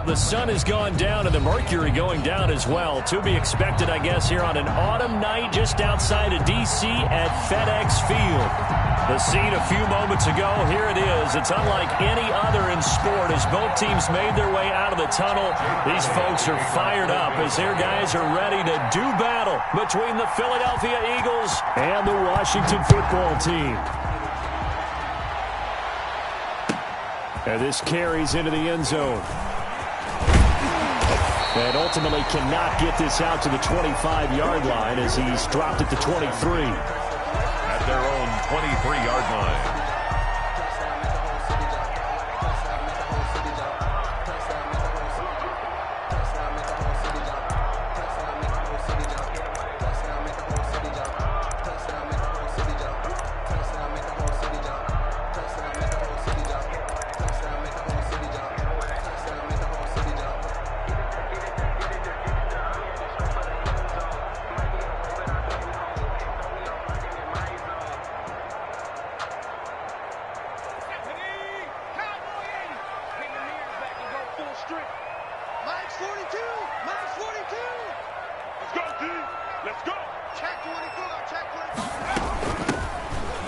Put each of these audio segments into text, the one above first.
The sun has gone down and the mercury going down as well. To be expected, I guess, here on an autumn night just outside of D.C. at FedEx Field. The scene a few moments ago, here it is. It's unlike any other in sport as both teams made their way out of the tunnel. These folks are fired up as their guys are ready to do battle between the Philadelphia Eagles and the Washington football team. And this carries into the end zone. And ultimately cannot get this out to the 25-yard line as he's dropped at the 23. At their own 23-yard line.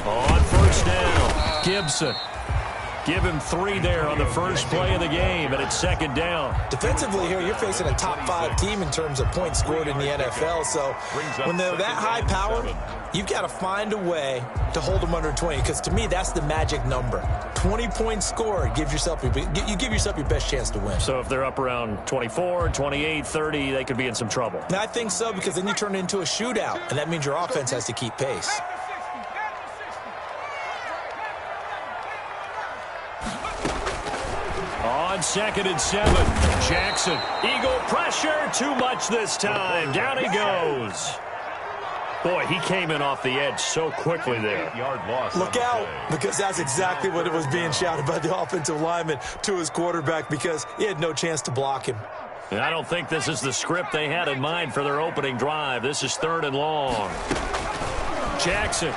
On first down, Gibson. Give him 3 there on the first play of the game, and it's second down. Defensively here, you're facing a top-5 team in terms of points scored in the NFL. So when they're that high-powered, you've got to find a way to hold them under 20. Because to me, that's the magic number. 20 points scored gives yourself you give yourself your best chance to win. So if they're up around 24, 28, 30, they could be in some trouble. Now, I think so, because then you turn it into a shootout, and that means your offense has to keep pace. On 2nd and 7, Jackson. Eagle pressure, too much this time. Down he goes. Boy, he came in off the edge so quickly there. Look out, because that's exactly what it was being shouted by the offensive lineman to his quarterback, because he had no chance to block him. And I don't think this is the script they had in mind for their opening drive. This is 3rd and long. Jackson.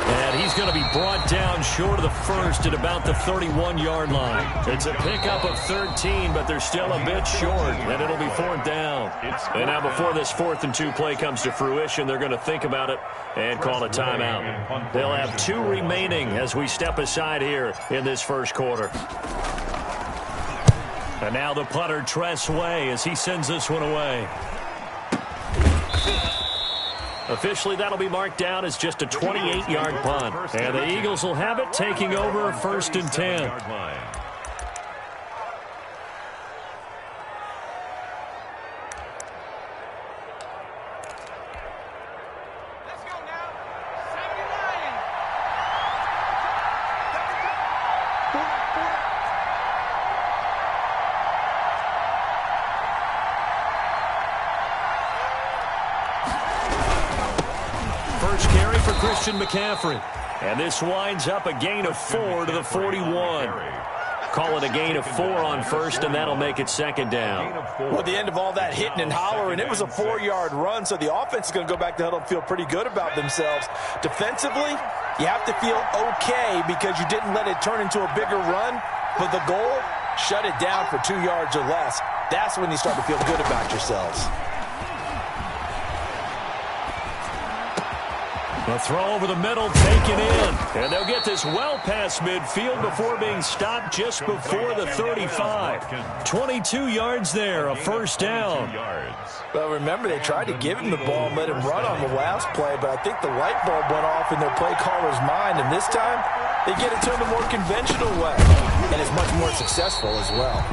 And he's going to be brought down short of the first at about the 31-yard line. It's a pickup of 13, but they're still a bit short, and it'll be 4th down. And now before this 4th and 2 play comes to fruition, they're going to think about it and call a timeout. They'll have 2 remaining as we step aside here in this first quarter. And now the punter, Tress Way, as he sends this one away. Officially, that'll be marked down as just a 28-yard punt. And the Eagles will have it, taking over 1st and 10. First carry for Christian McCaffrey. And this winds up a gain of 4 to the 41. Call it a gain of 4 on first, and that'll make it 2nd down. Well, at the end of all that hitting and hollering, it was a 4-yard run, so the offense is going to go back to huddle and feel pretty good about themselves. Defensively, you have to feel okay because you didn't let it turn into a bigger run, but the goal, shut it down for 2 yards or less. That's when you start to feel good about yourselves. The throw over the middle, taken in. And they'll get this well past midfield before being stopped just before the 35. 22 yards there, a first down. Well, remember, they tried to give him the ball and let him run on the last play, but I think the light bulb went off in their play caller's mind, and this time they get it to him the more conventional way, and it's much more successful as well.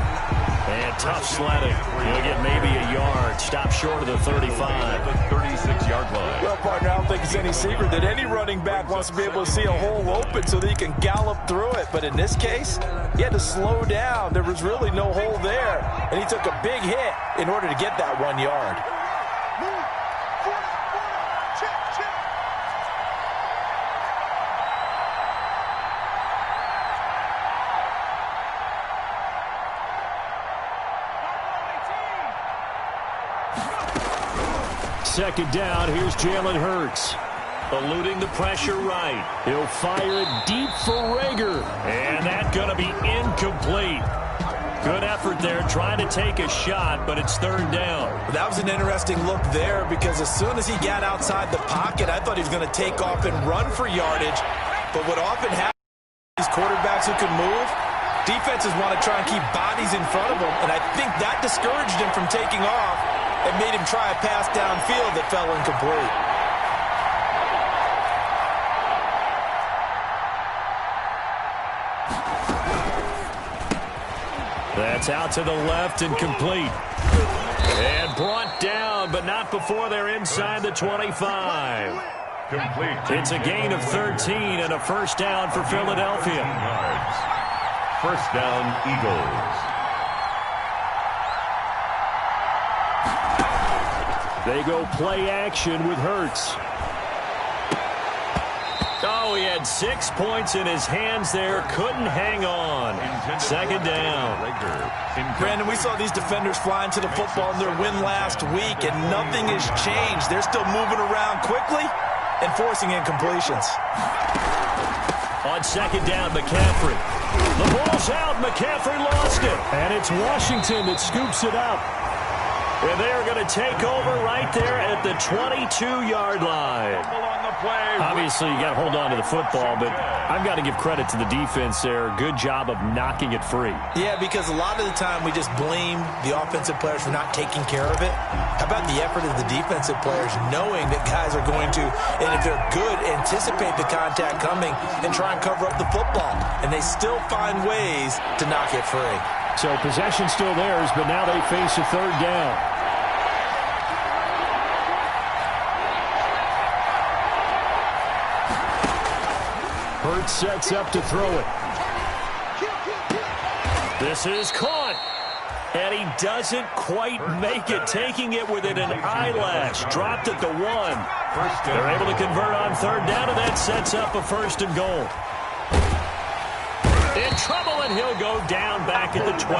And tough sledding. He'll get maybe a yard. Stop short of the 35. The 36-yard line. Well, partner, I don't think it's any secret that any running back wants to be able to see a hole open so that he can gallop through it. But in this case, he had to slow down. There was really no hole there. And he took a big hit in order to get that 1 yard. Second down, here's Jalen Hurts. Eluding the pressure right. He'll fire it deep for Rager. And that's going to be incomplete. Good effort there, trying to take a shot, but it's third down. That was an interesting look there because as soon as he got outside the pocket, I thought he was going to take off and run for yardage. But what often happens is these quarterbacks who can move, defenses want to try and keep bodies in front of them, and I think that discouraged him from taking off and made him try a pass downfield that fell incomplete. That's out to the left and complete. And brought down, but not before they're inside the 25. Complete. It's a gain of 13 and a first down for Philadelphia. Yards. First down, Eagles. They go play action with Hurts. Oh, he had 6 points in his hands there. Couldn't hang on. Second down. Brandon, we saw these defenders flying to the football in their win last week, and nothing has changed. They're still moving around quickly and forcing incompletions. On second down, McCaffrey. The ball's out. McCaffrey lost it. And it's Washington that scoops it up. And they are going to take over right there at the 22-yard line. Obviously, you got to hold on to the football, but I've got to give credit to the defense there. Good job of knocking it free. Yeah, because a lot of the time we just blame the offensive players for not taking care of it. How about the effort of the defensive players knowing that guys are going to, and if they're good, anticipate the contact coming and try and cover up the football. And they still find ways to knock it free. So possession still theirs, but now they face a third down. Hurts sets up to throw it. This is caught. And he doesn't quite make it, taking it within an eyelash. Dropped at the 1. They're able to convert on third down, and that sets up a first and goal. In trouble, and he'll go down back at the 12.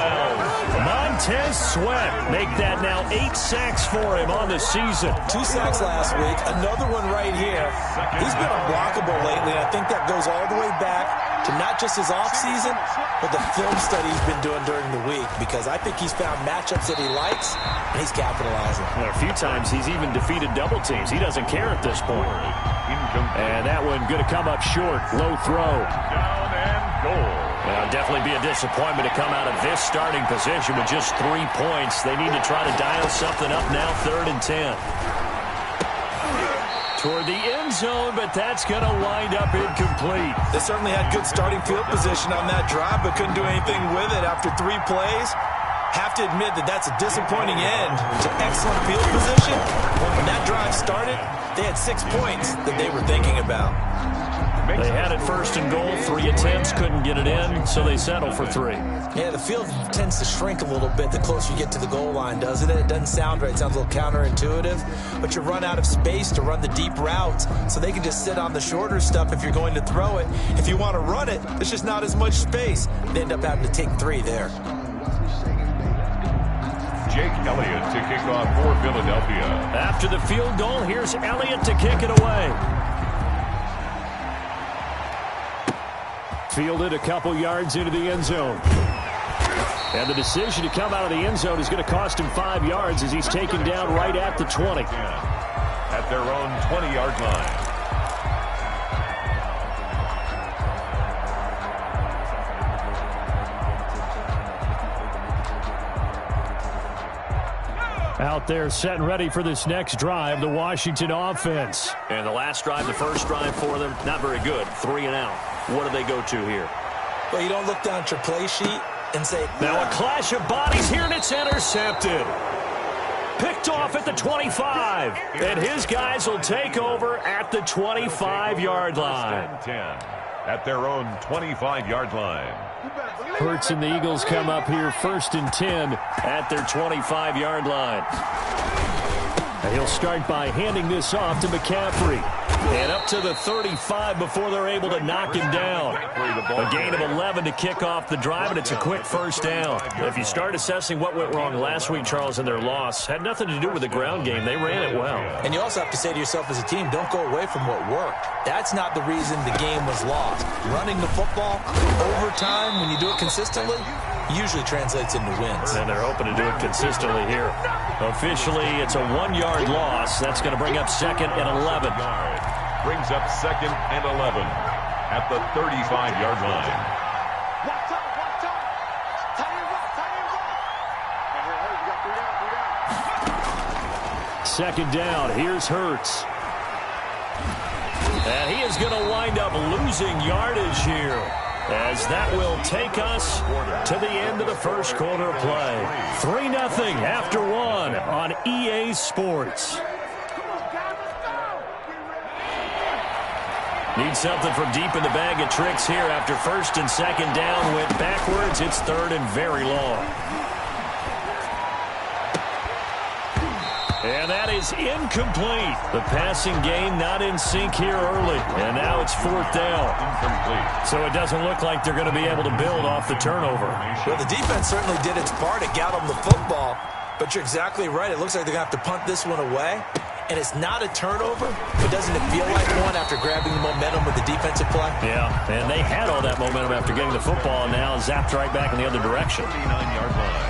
Montez Sweat make that now 8 sacks for him on the season. 2 sacks last week, another one right here. He's been unblockable lately, and I think that goes all the way back to not just his offseason, but the film study he's been doing during the week, because I think he's found matchups that he likes, and he's capitalizing. Well, a few times he's even defeated double teams. He doesn't care at this point. And that one going to come up short. Low throw. Down and goal. Well, definitely be a disappointment to come out of this starting position with just 3 points. They need to try to dial something up now, 3rd and 10. Toward the end zone, but that's going to wind up incomplete. They certainly had good starting field position on that drive, but couldn't do anything with it after 3 plays. Have to admit that that's a disappointing end to excellent field position. When that drive started, they had 6 points that they were thinking about. They had it 1st and goal. 3 attempts, couldn't get it in, so they settle for 3. Yeah, the field tends to shrink a little bit the closer you get to the goal line, doesn't it? It doesn't sound right. It sounds a little counterintuitive. But you run out of space to run the deep routes, so they can just sit on the shorter stuff if you're going to throw it. If you want to run it, there's just not as much space. They end up having to take 3 there. Jake Elliott to kick off for Philadelphia. After the field goal, here's Elliott to kick it away. Fielded a couple yards into the end zone. And the decision to come out of the end zone is going to cost him 5 yards as he's taken down right at the 20. At their own 20-yard line. Out there set and ready for this next drive, the Washington offense. And the last drive, the first drive for them, not very good. 3 and out. What do they go to here? Well, you don't look down at your play sheet and say... Now a clash of bodies here, and it's intercepted. Picked off at the 25. And his guys will take over at the 25-yard line. 10 at their own 25-yard line. Hurts and the Eagles come up here 1st and 10 at their 25-yard line. And he'll start by handing this off to McCaffrey. And up to the 35 before they're able to knock him down. A gain of 11 to kick off the drive, and it's a quick first down. If you start assessing what went wrong last week, Charles, in their loss, had nothing to do with the ground game. They ran it well. And you also have to say to yourself as a team, don't go away from what worked. That's not the reason the game was lost. Running the football over time, when you do it consistently, usually translates into wins. And they're hoping to do it consistently here. Officially, it's a 1-yard loss. That's going to bring up 2nd and 11. Brings up 2nd and 11 at the 35-yard line. Second down. Here's Hurts. And he is going to wind up losing yardage here, as that will take us to the end of the first quarter of play. 3-0 after 1 on EA Sports. Need something from deep in the bag of tricks here after 1st and 2nd down. Went backwards. It's 3rd and very long. And that is incomplete. The passing game not in sync here early. And now it's 4th down. Incomplete. So it doesn't look like they're going to be able to build off the turnover. Well, the defense certainly did its part to get them the football. But you're exactly right. It looks like they're going to have to punt this one away. And it's not a turnover, but doesn't it feel like one after grabbing the momentum with the defensive play? Yeah, and they had all that momentum after getting the football, and now zapped right back in the other direction. 39-yard line.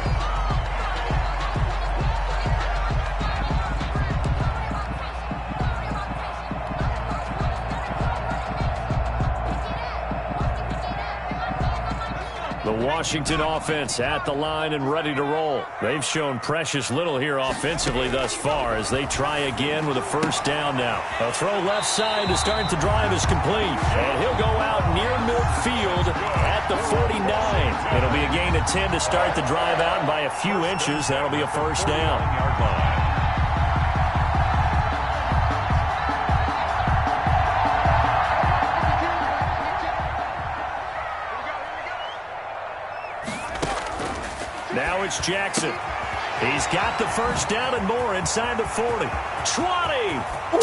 The Washington offense at the line and ready to roll. They've shown precious little here offensively thus far as they try again with a 1st down now. A throw left side to start the drive is complete. And he'll go out near midfield at the 49. It'll be a gain of 10 to start the drive out, and by a few inches, that'll be a 1st down. 9-yard line. Now it's Jackson. He's got the 1st down and more inside the 40. 20,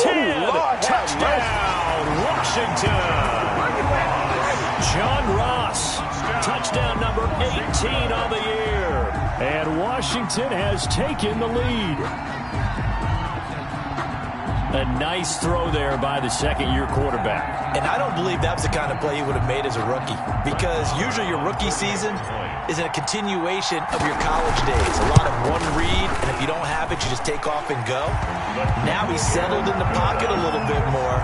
10, touchdown, Washington. John Ross, touchdown number 18 on the year. And Washington has taken the lead. A nice throw there by the 2nd-year quarterback. And I don't believe that was the kind of play he would have made as a rookie, because usually your rookie season is in a continuation of your college days. A lot of one read, and if you don't have it, you just take off and go. Now he's settled in the pocket a little bit more,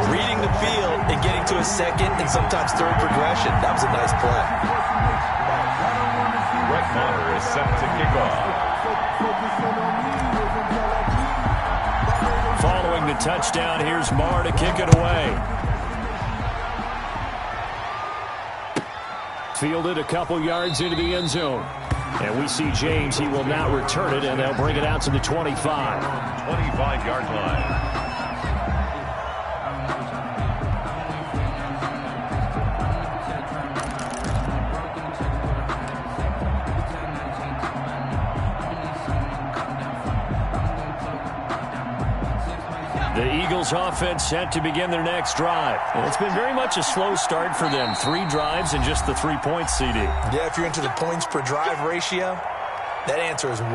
reading the field and getting to a 2nd and sometimes 3rd progression. That was a nice play. Brett Maher is set to kick off. Following the touchdown, here's Maher to kick it away. Fielded a couple yards into the end zone. And we see James. He will not return it, and they'll bring it out to the 25. 25-yard line. The Eagles offense set to begin their next drive. And it's been very much a slow start for them. 3 drives and just the 3 points, CD. Yeah, if you're into the points per drive ratio, that answer is 1.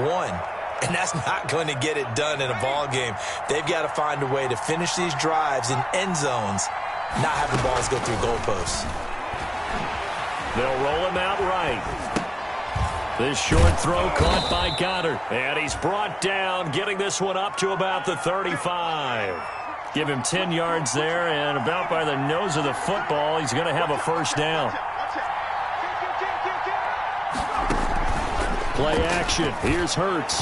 And that's not going to get it done in a ball game. They've got to find a way to finish these drives in end zones, not having balls go through goalposts. They'll roll him out right. This short throw caught by Goddard. And he's brought down, getting this one up to about the 35. Give him 10 yards there, and about by the nose of the football, he's going to have a 1st down. Play action. Here's Hurts.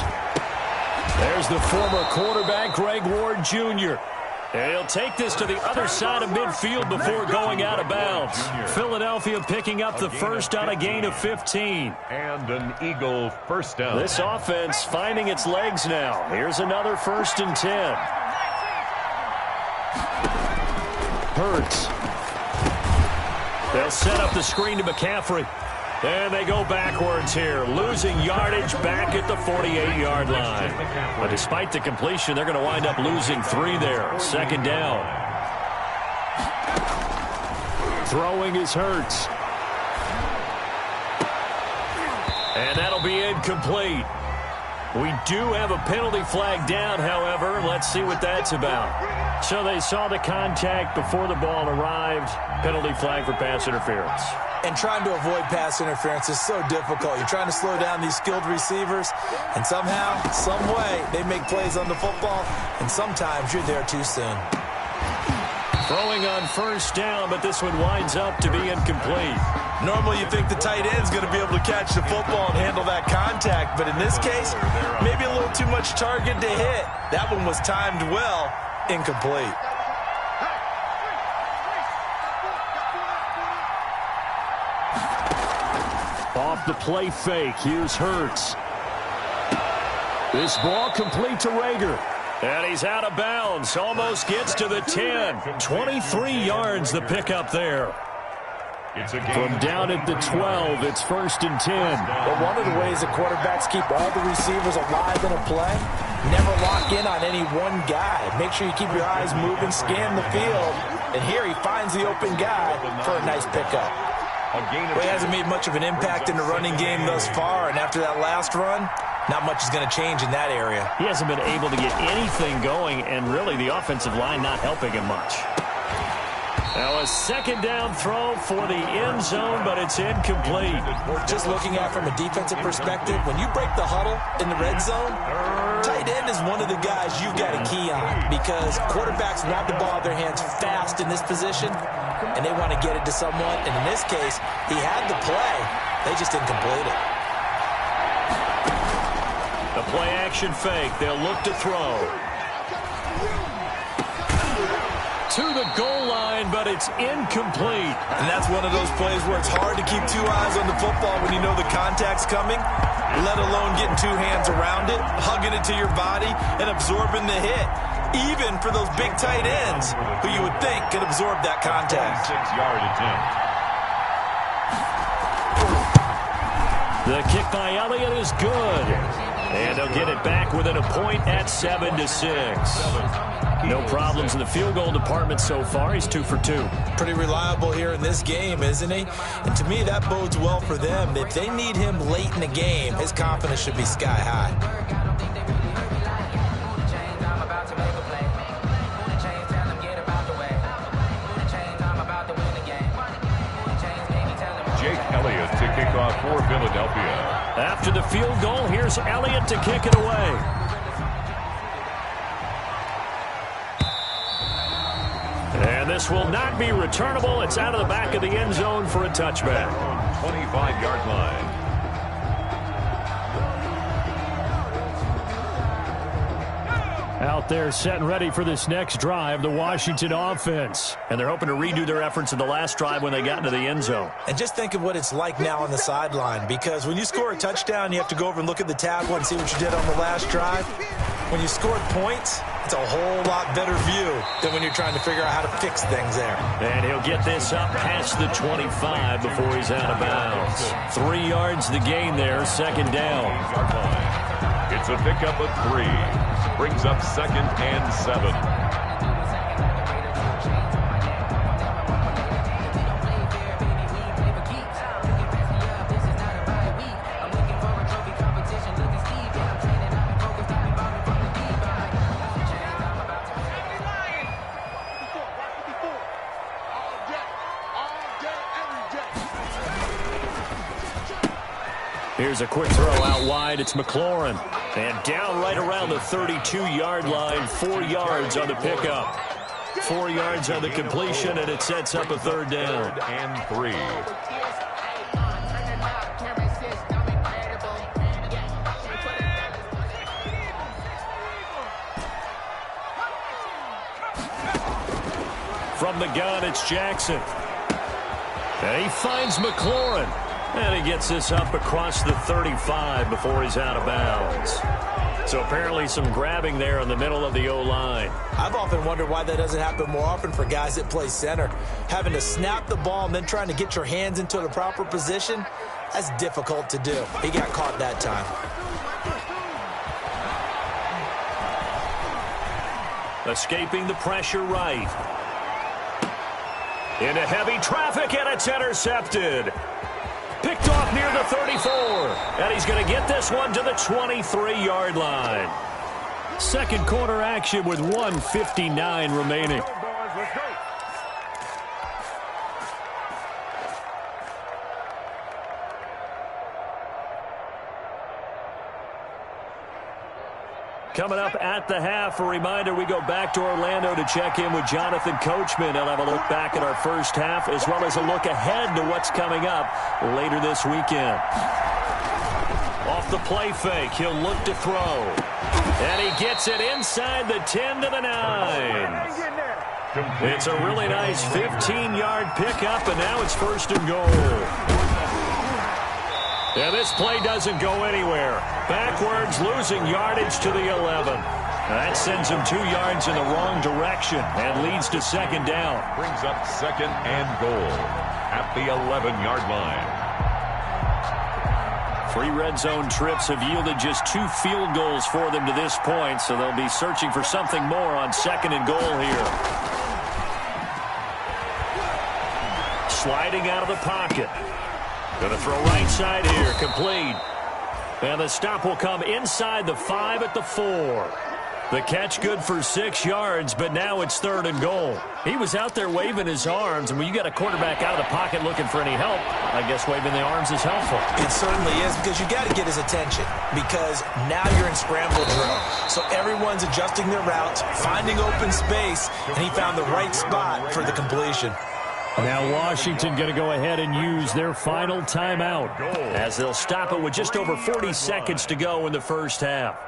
There's the former quarterback, Greg Ward Jr. And he'll take this to the other side of midfield before going out of bounds. Philadelphia picking up the 1st on a gain of 15. And an Eagle 1st down. This offense finding its legs now. Here's another 1st and 10. Hurts. They'll set up the screen to McCaffrey. And they go backwards here, losing yardage back at the 48-yard line. But despite the completion, they're going to wind up losing 3 there. 2nd down. Throwing is Hurts. And that'll be incomplete. We do have a penalty flag down, however. Let's see what that's about. So they saw the contact before the ball arrived. Penalty flag for pass interference. And trying to avoid pass interference is so difficult. You're trying to slow down these skilled receivers, and somehow, some way, they make plays on the football, and sometimes you're there too soon. Throwing on first down, but this one winds up to be incomplete. Normally you think the tight end's going to be able to catch the football and handle that contact, but in this case, maybe a little too much target to hit. That one was timed well, incomplete. Off the play fake, here's Hurts. This ball complete to Rager. And he's out of bounds, almost gets to the 10. 23 yards the pickup there. From down at the 12, it's 1st and 10. But one of the ways that quarterbacks keep all the receivers alive in a play, never lock in on any one guy. Make sure you keep your eyes moving, scan the field. And here he finds the open guy for a nice pickup. Well, he hasn't made much of an impact in the running game thus far, and after that last run, not much is going to change in that area. He hasn't been able to get anything going, and really the offensive line not helping him much. Now a second down throw for the end zone, but it's incomplete. Just looking at it from a defensive perspective, when you break the huddle in the red zone, tight end is one of the guys you've got to key on because quarterbacks want the ball in their hands fast in this position, and they want to get it to someone. And in this case, he had the play. They just didn't complete it. The play action fake. They'll look to throw. To the goal line, but it's incomplete. And that's one of those plays where it's hard to keep two eyes on the football when you know the contact's coming, let alone getting two hands around it, hugging it to your body, and absorbing the hit. Even for those big tight ends who you would think could absorb that contact. 6-yard attempt. The kick by Elliott is good. And they'll get it back within a point at 7-6. No problems in the field goal department so far. He's 2 for 2. Pretty reliable here in this game, isn't he? And to me, that bodes well for them. If they need him late in the game, his confidence should be sky high. Jake Elliott to kick off for Philadelphia. After the field goal, here's Elliott to kick it away. And this will not be returnable. It's out of the back of the end zone for a touchback. 25-yard line. Out there set and ready for this next drive, the Washington offense. And they're hoping to redo their efforts in the last drive when they got into the end zone. And just think of what it's like now on the sideline, because when you score a touchdown, you have to go over and look at the tablet and see what you did on the last drive. When you scored points, it's a whole lot better view than when you're trying to figure out how to fix things there. And he'll get this up past the 25 before he's out of bounds. 3 yards the gain there, second down. It's a pickup of 3. Brings up 2nd and 7. Here's a quick throw out wide. It's McLaurin. And down right around the 32-yard line. 4 yards on the pickup. 4 yards on the completion, and it sets up a third down. 3rd and 3. From the gun, it's Jackson. And he finds McLaurin. And he gets this up across the 35 before he's out of bounds. So apparently some grabbing there in the middle of the O-line. I've often wondered why that doesn't happen more often for guys that play center. Having to snap the ball and then trying to get your hands into the proper position, that's difficult to do. He got caught that time. Escaping the pressure right. Into heavy traffic, and it's intercepted. Picked off near the 34. And he's going to get this one to the 23-yard line. Second quarter action with 1:59 remaining. Coming up at the half, a reminder, we go back to Orlando to check in with Jonathan Coachman. He'll have a look back at our first half as well as a look ahead to what's coming up later this weekend. Off the play fake, he'll look to throw. And he gets it inside the 10 to the 9. It's a really nice 15-yard pickup, and now it's 1st and goal. And this play doesn't go anywhere. Backwards, losing yardage to the 11. That sends him 2 yards in the wrong direction and leads to 2nd down. Brings up 2nd and goal at the 11-yard line. 3 red zone trips have yielded just 2 field goals for them to this point, so they'll be searching for something more on 2nd and goal here. Sliding out of the pocket. Going to throw right side here, complete. And the stop will come inside the 5 at the 4. The catch good for 6 yards, but now it's 3rd and goal. He was out there waving his arms, and when you got a quarterback out of the pocket looking for any help, I guess waving the arms is helpful. It certainly is, because you got to get his attention, because now you're in scramble drill. So everyone's adjusting their routes, finding open space, and he found the right spot for the completion. Now Washington going to go ahead and use their final timeout as they'll stop it with just over 40 seconds to go in the first half.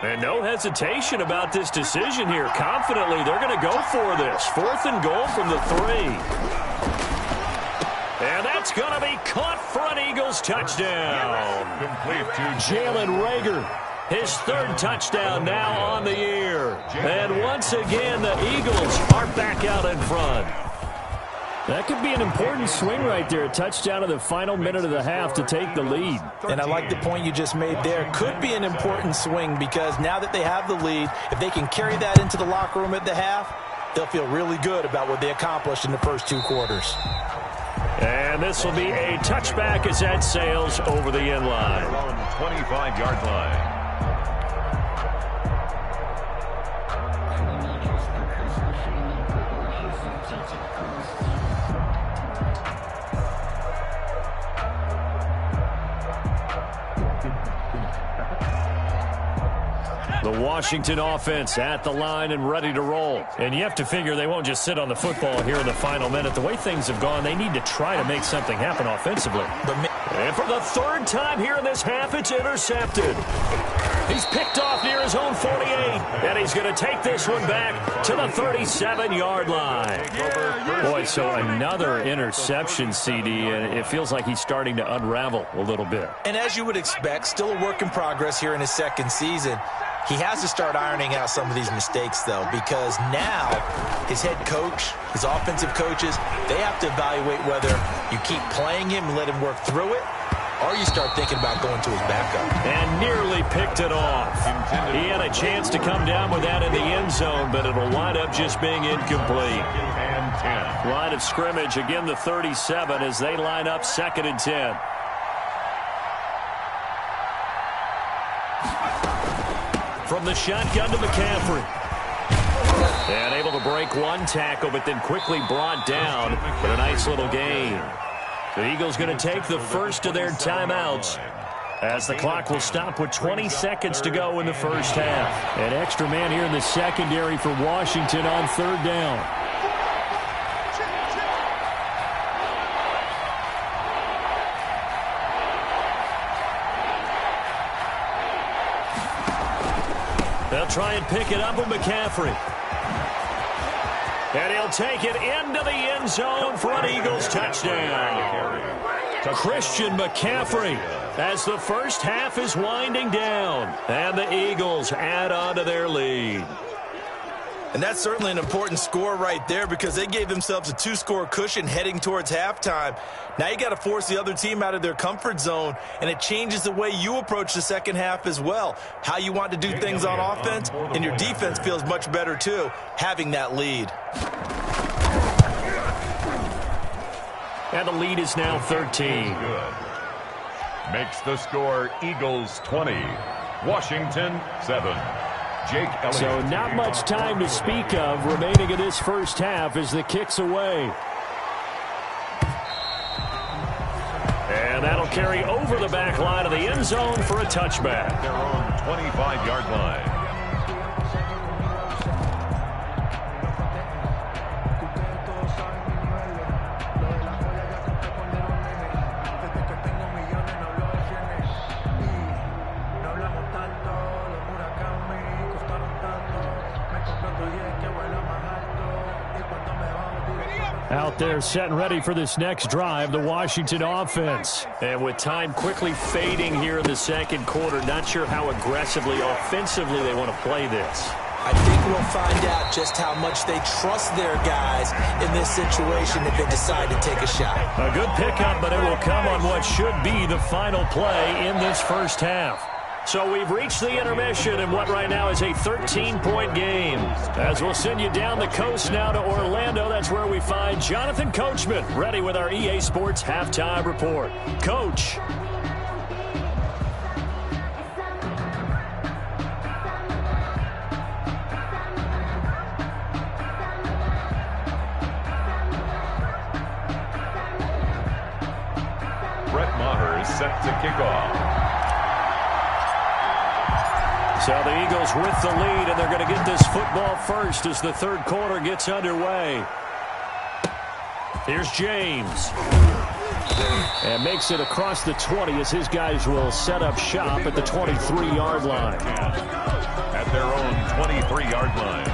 And no hesitation about this decision here. Confidently, they're going to go for this. 4th and goal from the 3. And that's going to be caught for an Eagles touchdown. Complete to Jalen Reagor. His 3rd touchdown now on the year. And once again, the Eagles are back out in front. That could be an important swing right there. A touchdown in the final minute of the half to take the lead. And I like the point you just made there. Could be an important swing because now that they have the lead, if they can carry that into the locker room at the half, they'll feel really good about what they accomplished in the first 2 quarters. And this will be a touchback as that sails over the end line. 25-yard line. The Washington offense at the line and ready to roll. And you have to figure they won't just sit on the football here in the final minute. The way things have gone, they need to try to make something happen offensively. And for the 3rd time here in this half, it's intercepted. He's picked off near his own 48. And he's going to take this one back to the 37-yard line. Boy, so another interception, CD, and it feels like he's starting to unravel a little bit. And as you would expect, still a work in progress here in his 2nd season. He has to start ironing out some of these mistakes, though, because now his head coach, his offensive coaches, they have to evaluate whether you keep playing him and let him work through it, or you start thinking about going to his backup. And nearly picked it off. He had a chance to come down with that in the end zone, but it'll wind up just being incomplete. And 10. Line of scrimmage, again the 37 as they line up 2nd and 10. From the shotgun to McCaffrey. And able to break one tackle, but then quickly brought down. But a nice little gain. The Eagles going to take the first of their timeouts as the clock will stop with 20 seconds to go in the first half. An extra man here in the secondary for Washington on 3rd down. They'll try and pick it up with McCaffrey. And he'll take it into the end zone for an Eagles touchdown. Christian McCaffrey as the first half is winding down. And the Eagles add on to their lead. And that's certainly an important score right there because they gave themselves a 2-score cushion heading towards halftime. Now you got to force the other team out of their comfort zone, and it changes the way you approach the second half as well. How you want to do things on offense, and your defense feels much better too, having that lead. And the lead is now 13. Good. Makes the score Eagles 20, Washington 7. Jake Elliott. So not much time to speak of remaining in this first half as the kick's away. And that'll carry over the back line of the end zone for a touchback. Their own 25-yard line. Out there set and ready for this next drive, the Washington offense. And with time quickly fading here in the second quarter, not sure how aggressively, offensively they want to play this. I think we'll find out just how much they trust their guys in this situation if they decide to take a shot. A good pickup, but it will come on what should be the final play in this first half. So we've reached the intermission in what right now is a 13-point game. As we'll send you down the coast now to Orlando, that's where we find Jonathan Coachman, ready with our EA Sports Halftime Report. Coach. Brett Maher is set to kick off. So the Eagles with the lead, and they're going to get this football first as the third quarter gets underway. Here's James. And makes it across the 20 as his guys will set up shop at the 23-yard line. At their own 23-yard line.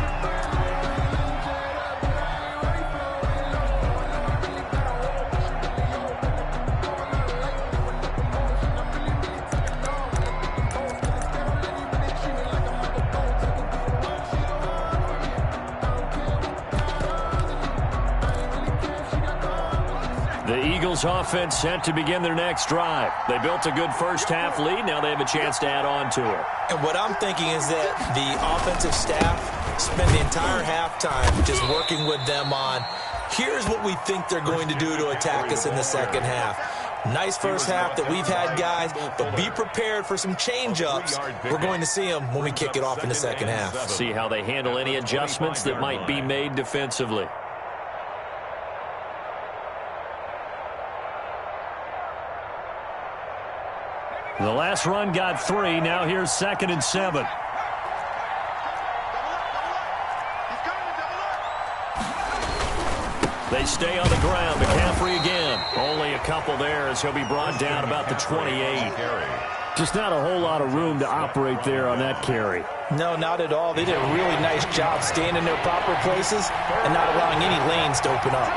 The Eagles offense set to begin their next drive. They built a good first half lead. Now they have a chance to add on to it. And what I'm thinking is that the offensive staff spend the entire halftime just working with them on, here's what we think they're going to do to attack us in the second half. Nice first half that we've had, guys, but be prepared for some change-ups. We're going to see them when we kick it off in the second half. See how they handle any adjustments that might be made defensively. The last run got 3. Now here's 2nd and 7. They stay on the ground. McCaffrey again. Only a couple there as he'll be brought down about the 28. Just not a whole lot of room to operate there on that carry. No, not at all. They did a really nice job staying in their proper places and not allowing any lanes to open up.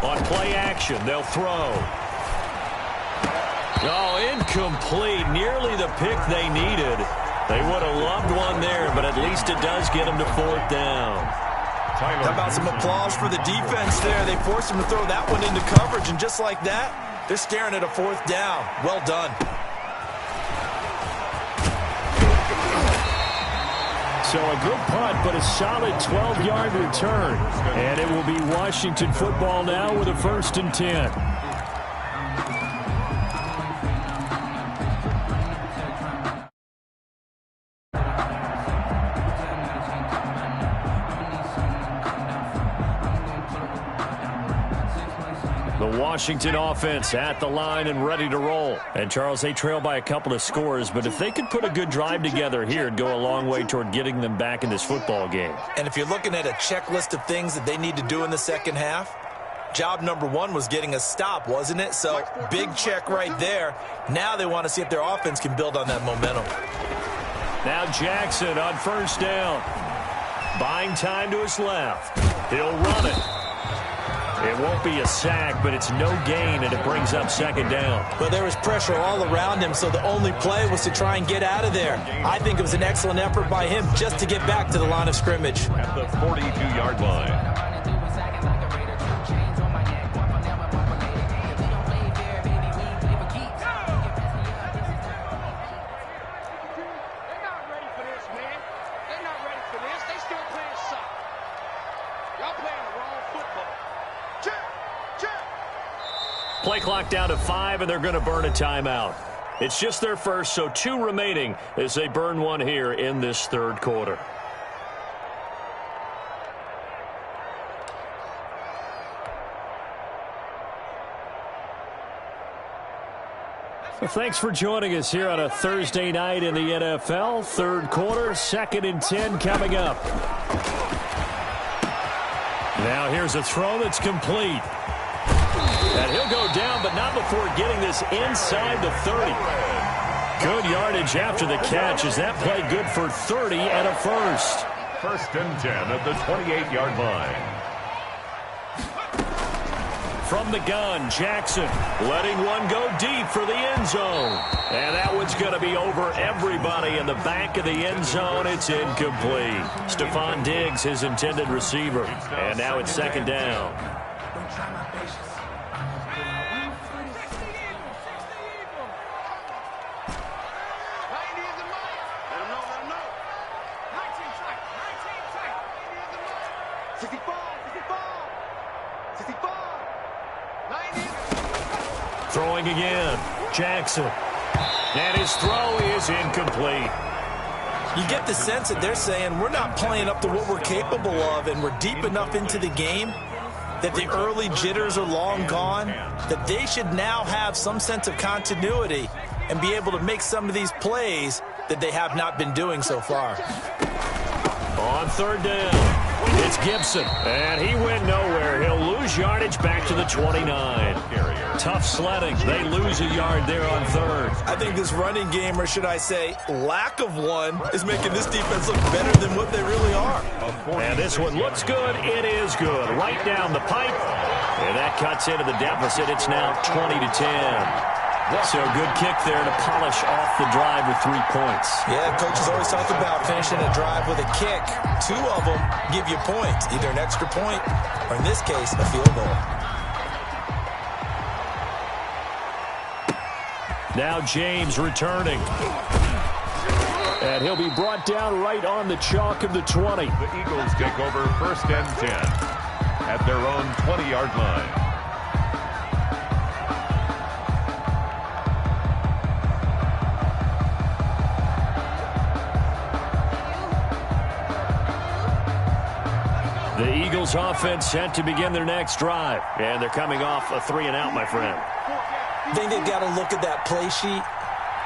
On play action, they'll throw. Oh, incomplete. Nearly the pick they needed. They would have loved one there, but at least it does get them to 4th down. How about some applause for the defense there? They forced him to throw that one into coverage, and just like that, they're staring at a 4th down. Well done. So a good punt, but a solid 12-yard return. And it will be Washington football now with a 1st and 10. The Washington offense at the line and ready to roll. And, Charles, they trail by a couple of scores, but if they could put a good drive together here, it'd go a long way toward getting them back in this football game. And if you're looking at a checklist of things that they need to do in the second half, job number 1 was getting a stop, wasn't it? So, big check right there. Now they want to see if their offense can build on that momentum. Now Jackson on 1st down. Buying time to his left. He'll run it. It won't be a sack, but it's no gain, and it brings up 2nd down. But there was pressure all around him, so the only play was to try and get out of there. I think it was an excellent effort by him just to get back to the line of scrimmage. At the 42-yard line. Play clock down to 5, and they're going to burn a timeout. It's just their first, so 2 remaining as they burn one here in this third quarter. Well, thanks for joining us here on a Thursday night in the NFL. Third quarter, 2nd and 10 coming up. Now here's a throw that's complete. And he'll go down, but not before getting this inside the 30. Good yardage after the catch. Is that play good for 30 and a first? 1st and 10 at the 28-yard line. From the gun, Jackson letting one go deep for the end zone. And that one's going to be over everybody in the back of the end zone. It's incomplete. Stephon Diggs, his intended receiver. And now it's 2nd down. Throwing again, Jackson. And his throw is incomplete. You get the sense that they're saying we're not playing up to what we're capable of, and we're deep enough into the game that the early jitters are long gone, that they should now have some sense of continuity and be able to make some of these plays that they have not been doing so far. On 3rd down, it's Gibson, and he went nowhere. He'll lose yardage back to the 29. Tough sledding. They lose a yard there on 3rd. I think this running game, or should I say lack of one, is making this defense look better than what they really are. And this one looks good. It is good. Right down the pipe. And that cuts into the deficit. It's now 20-10. So a good kick there to polish off the drive with 3 points. Yeah, coaches always talk about finishing a drive with a kick. 2 of them give you points, either an extra point or, in this case, a field goal. Now James returning. And he'll be brought down right on the chalk of the 20. The Eagles take over 1st and 10 at their own 20-yard line. The Eagles offense set to begin their next drive. And they're coming off a 3-and-out, my friend. I think they've got to look at that play sheet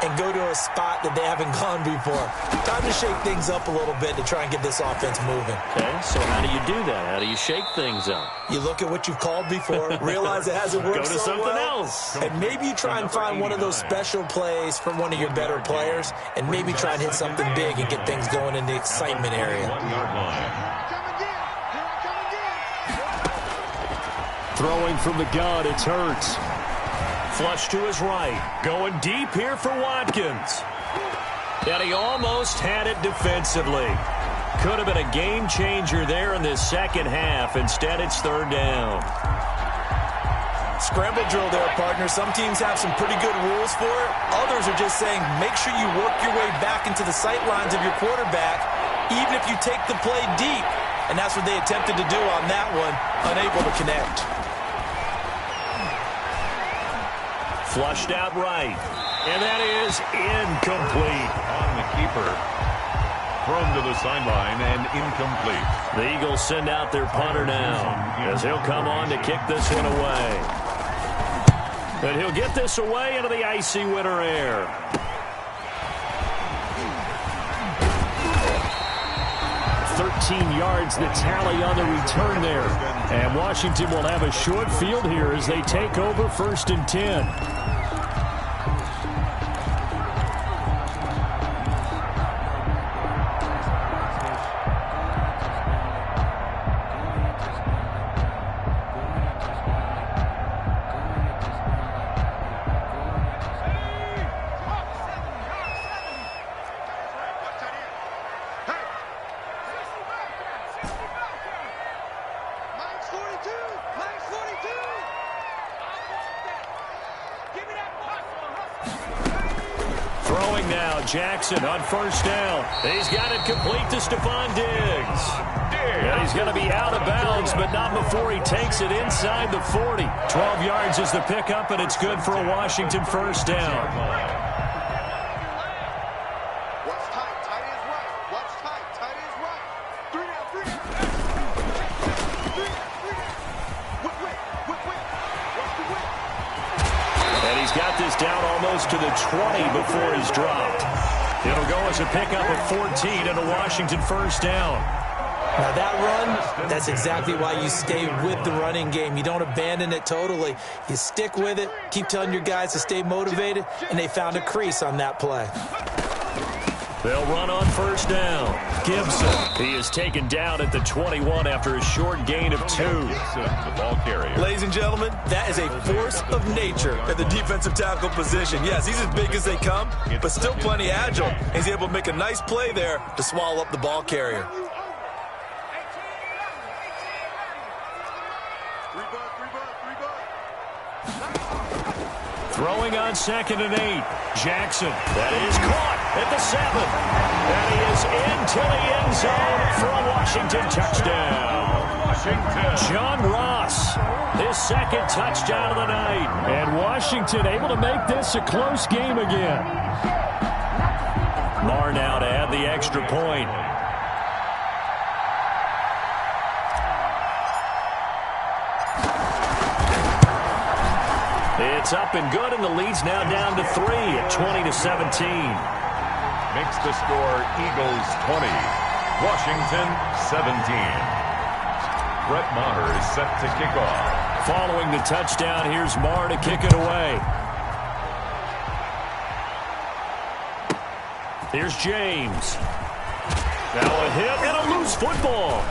and go to a spot that they haven't gone before. Time to shake things up a little bit to try and get this offense moving. Okay, so how do you do that? How do you shake things up? You look at what you've called before, realize it hasn't worked Go to so something well, else. and maybe you try and find one of those special plays from one of your better players, and maybe try and hit something big and get things going in the excitement area. 1-yard line. Throwing from the gun, it's Hurts. Flush to his right. Going deep here for Watkins. And he almost had it defensively. Could have been a game changer there in this second half. Instead, it's 3rd down. Scramble drill there, partner. Some teams have some pretty good rules for it. Others are just saying make sure you work your way back into the sight lines of your quarterback, even if you take the play deep. And that's what they attempted to do on that one, unable to connect. Flushed out right. And that is incomplete. On the keeper. Thrown to the sideline and incomplete. The Eagles send out their punter now as he'll come on to kick this one away. And he'll get this away into the icy winter air. Yards the tally on the return there. And Washington will have a short field here as they take over 1st and 10. Jackson on 1st down. He's got it complete to Stephon Diggs. And he's going to be out of bounds, but not before he takes it inside the 40. 12 yards is the pickup, and it's good for a Washington first down. Got this down almost to the 20 before he's dropped. It'll go as a pickup of 14 and a Washington first down. Now that run, that's exactly why you stay with the running game. You don't abandon it totally. You stick with it, keep telling your guys to stay motivated, and they found a crease on that play. They'll run on first down. Gibson. He is taken down at the 21 after a short gain of 2. The ball carrier. Ladies and gentlemen, that is a force of nature at the defensive tackle position. Yes, he's as big as they come, but still plenty agile. He's able to make a nice play there to swallow up the ball carrier. Throwing on 2nd and 8. Jackson. That is caught at the 7. And he is into the end zone for a Washington touchdown. John Ross, his second touchdown of the night. And Washington able to make this a close game again. Marr now to add the extra point. It's up and good, and the lead's now down to 3 at 20-17. Makes the score Eagles 20, Washington 17. Brett Maher is set to kick off. Following the touchdown, here's Marr to kick it away. Here's James. Now a hit and a loose football.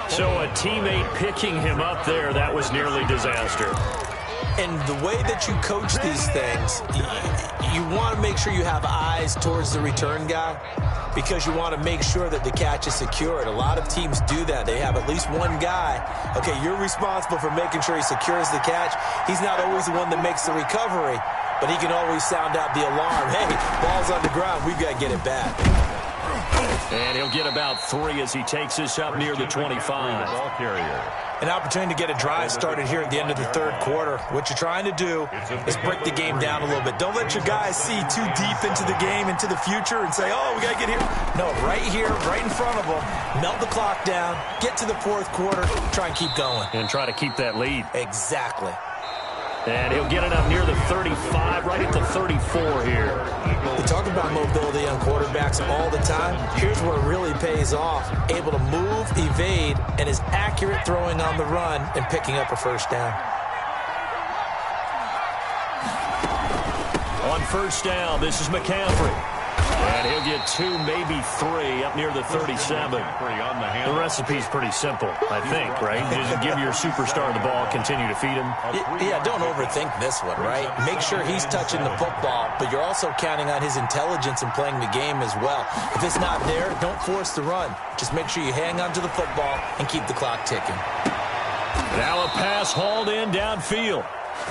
So a teammate picking him up there, that was nearly disaster. And the way that you coach these things, you want to make sure you have eyes towards the return guy because you want to make sure that the catch is secured. A lot of teams do that. They have at least one guy. Okay, you're responsible for making sure he secures the catch. He's not always the one that makes the recovery, but he can always sound out the alarm. Hey, ball's on the ground. We've got to get it back. And he'll get about 3 as he takes this up near the 25. Ball carrier. An opportunity to get a drive started here at the end of the third quarter. What you're trying to do is break the game down a little bit. Don't let your guys see too deep into the game, into the future, and say, oh, we got to get here. No, right here, right in front of them, melt the clock down, get to the fourth quarter, try and keep going. And try to keep that lead. Exactly. And he'll get it up near the 35, right at the 34 here. We talk about mobility on quarterbacks all the time. Here's where it really pays off. Able to move, evade, and is accurate throwing on the run and picking up a first down. On first down, this is McCaffrey. And he'll get 2, maybe 3 up near the 37. The recipe's pretty simple, I think, right? Just give your superstar the ball, continue to feed him. Yeah, don't overthink this one, right? Make sure he's touching the football, but you're also counting on his intelligence and playing the game as well. If it's not there, don't force the run. Just make sure you hang on to the football and keep the clock ticking. Now a pass hauled in downfield.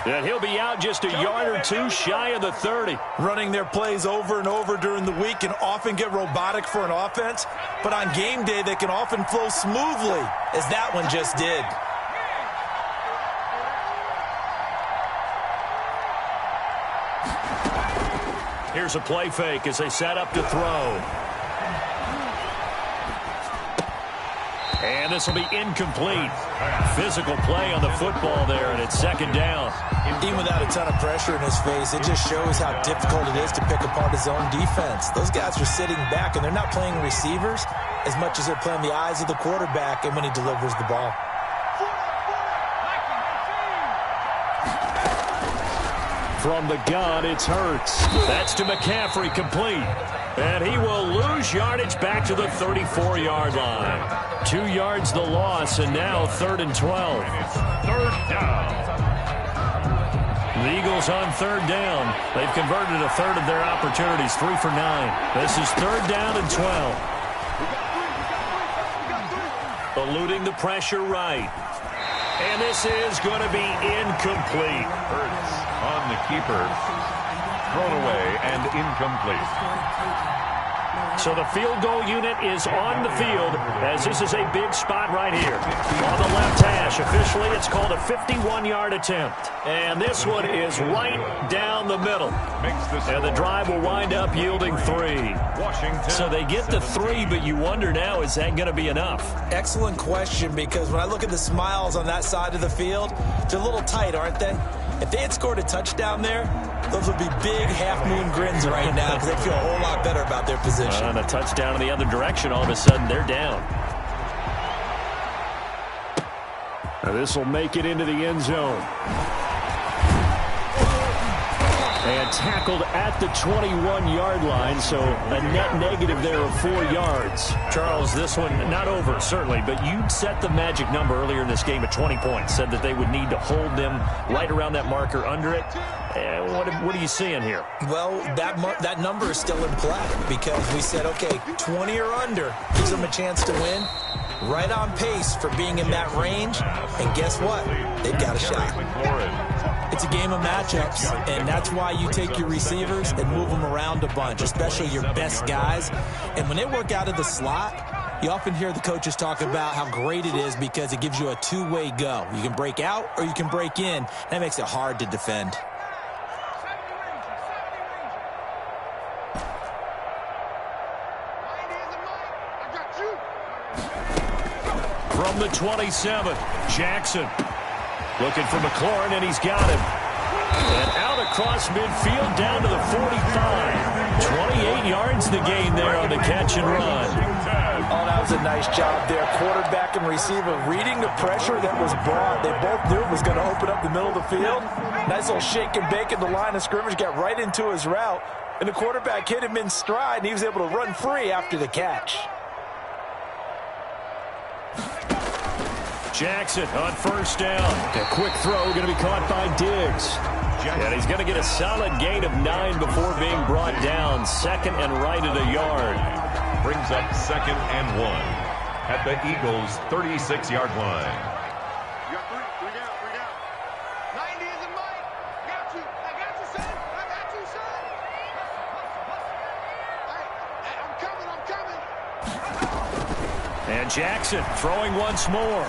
And he'll be out just a yard or 2 shy of the 30. Running their plays over and over during the week can often get robotic for an offense, but on game day they can often flow smoothly, as that one just did. Here's a play fake as they set up to throw. And this will be incomplete. Physical play on the football there, and it's second down. Even without a ton of pressure in his face, it just shows how difficult it is to pick apart his own defense. Those guys are sitting back, and they're not playing receivers as much as they're playing the eyes of the quarterback and when he delivers the ball. From the gun, it's Hurts. That's to McCaffrey, complete. And he will lose yardage back to the 34-yard line. 2 yards the loss, and now 3rd and 12. Third down. The Eagles on 3rd down. They've converted a third of their opportunities, 3 for 9. This is 3rd down and 12. Eluding the pressure right. And this is going to be incomplete. Hurts on the keeper. Thrown away and incomplete. So the field goal unit is on the field as this is a big spot right here. On the left hash, officially it's called a 51-yard attempt. And this one is right down the middle. And the drive will wind up yielding 3. So they get the 3, but you wonder now, is that going to be enough? Excellent question, because when I look at the smiles on that side of the field, they're a little tight, aren't they? If they had scored a touchdown there, those would be big half-moon grins right now because they feel a whole lot better about their position. And a touchdown in the other direction, all of a sudden they're down. Now this will make it into the end zone. And tackled at the 21-yard line, so a net negative there of 4 yards. Charles, this one not over, certainly, but you set the magic number earlier in this game at 20 points, said that they would need to hold them right around that marker under it. What are you seeing here? Well, that number is still in play because we said, okay, 20 or under gives them a chance to win. Right on pace for being in that range, and guess what? They've got a shot. It's a game of matchups, and that's why you take your receivers and move them around a bunch, especially your best guys. And when they work out of the slot, you often hear the coaches talk about how great it is because it gives you a two-way go. You can break out or you can break in. That makes it hard to defend. From the 27, Jackson looking for McLaurin, and he's got him. And out across midfield down to the 45. 28 yards the gain there on the catch and run. Oh, that was a nice job there. Quarterback and receiver reading the pressure that was brought. They both knew it was going to open up the middle of the field. Nice little shake and bake at the line of scrimmage, got right into his route. And the quarterback hit him in stride, and he was able to run free after the catch. Jackson on first down. A quick throw going to be caught by Diggs. And he's going to get a solid gain of 9 before being brought down. Second and right at a yard. Brings up 2nd and 1 at the Eagles' 36-yard line. You got 3 down, 3 down. 90 is a Mike. Got you. I got you, son. I got you, son. I'm coming. And Jackson throwing once more.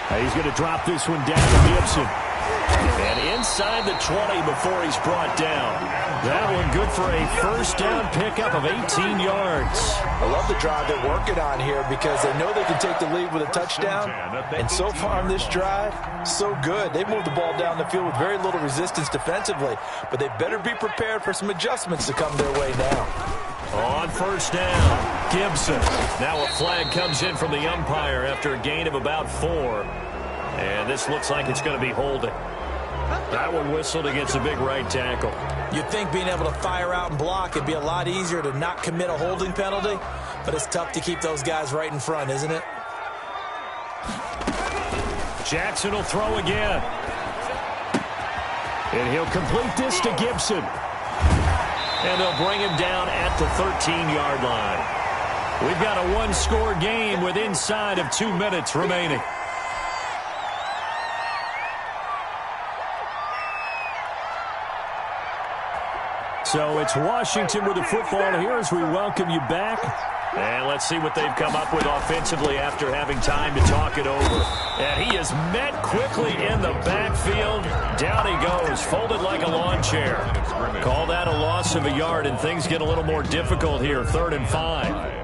He's going to drop this one down to Gibson. And inside the 20 before he's brought down. That one good for a first down pickup of 18 yards. I love the drive they're working on here because they know they can take the lead with a touchdown. And so far on this drive, so good. They moved the ball down the field with very little resistance defensively. But they better be prepared for some adjustments to come their way now. On first down, Gibson. Now a flag comes in from the umpire after a gain of about 4. And this looks like it's going to be holding. That one whistled against a big right tackle. You'd think being able to fire out and block would be a lot easier to not commit a holding penalty, but it's tough to keep those guys right in front, isn't it? Jackson will throw again. And he'll complete this to Gibson. And they'll bring him down at the 13-yard line. We've got a one-score game with inside of 2 minutes remaining. So it's Washington with the football here as we welcome you back. And let's see what they've come up with offensively after having time to talk it over. And he is met quickly in the backfield. Down he goes, folded like a lawn chair. Call that a loss of a yard, and things get a little more difficult here. 3rd and 5.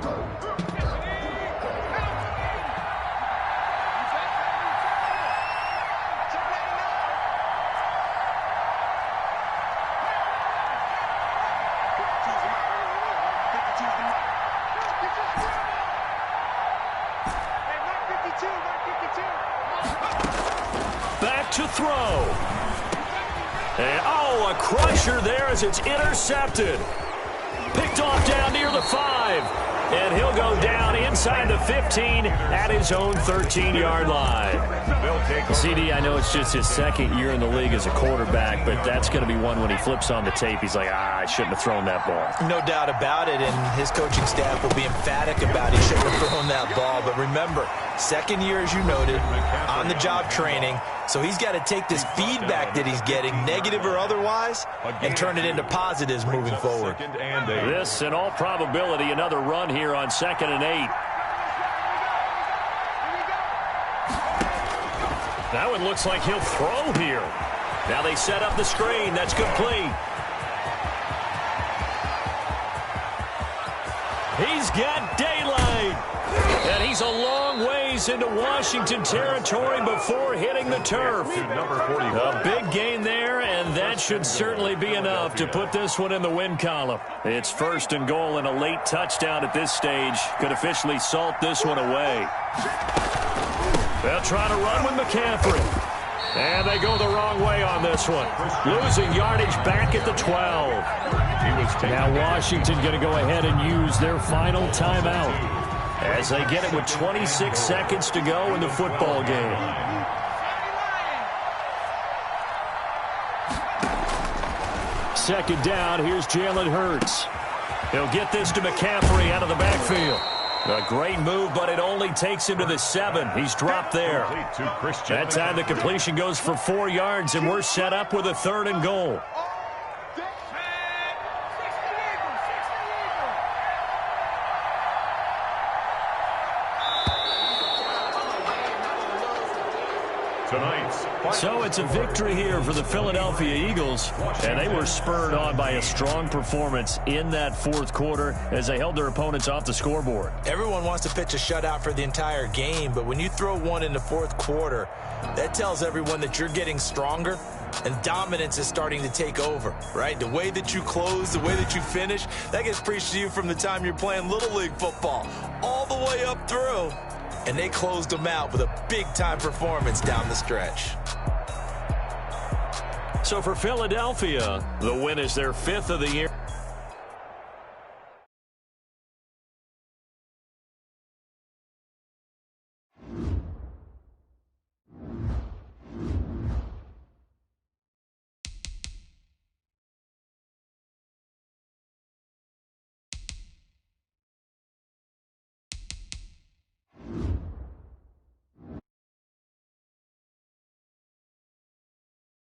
Back to throw. And, a crusher there as it's intercepted. Picked off down near the 5. And he'll go down inside the 15 at his own 13-yard line. CD, I know it's just his 2nd year in the league as a quarterback, but that's going to be one when he flips on the tape. He's like, I shouldn't have thrown that ball. No doubt about it, and his coaching staff will be emphatic about he shouldn't have thrown that ball. But remember, 2nd year, as you noted, on-the-job training, So he's got to take this feedback that he's getting, negative or otherwise, and turn it into positives moving forward. This, in all probability, another run here on 2nd and 8. That one looks like he'll throw here. Now they set up the screen. That's complete. He's got daylight. And he's a long ways into Washington territory before hitting the turf. A big gain there, and that should certainly be enough to put this one in the win column. It's 1st and goal, and a late touchdown at this stage could officially salt this one away. They'll try to run with McCaffrey. And they go the wrong way on this one. Losing yardage back at the 12. Now Washington going to go ahead and use their final timeout as they get it with 26 seconds to go in the football game. Second down, here's Jalen Hurts. He'll get this to McCaffrey out of the backfield. A great move, but it only takes him to the 7. He's dropped there. That time the completion goes for 4 yards, and we're set up with a 3rd and goal. So it's a victory here for the Philadelphia Eagles, and they were spurred on by a strong performance in that 4th quarter as they held their opponents off the scoreboard. Everyone wants to pitch a shutout for the entire game, but when you throw one in the 4th quarter, that tells everyone that you're getting stronger and dominance is starting to take over, right? The way that you close, the way that you finish, that gets preached to you from the time you're playing Little League football all the way up through. And they closed them out with a big-time performance down the stretch. So for Philadelphia, the win is their 5th of the year.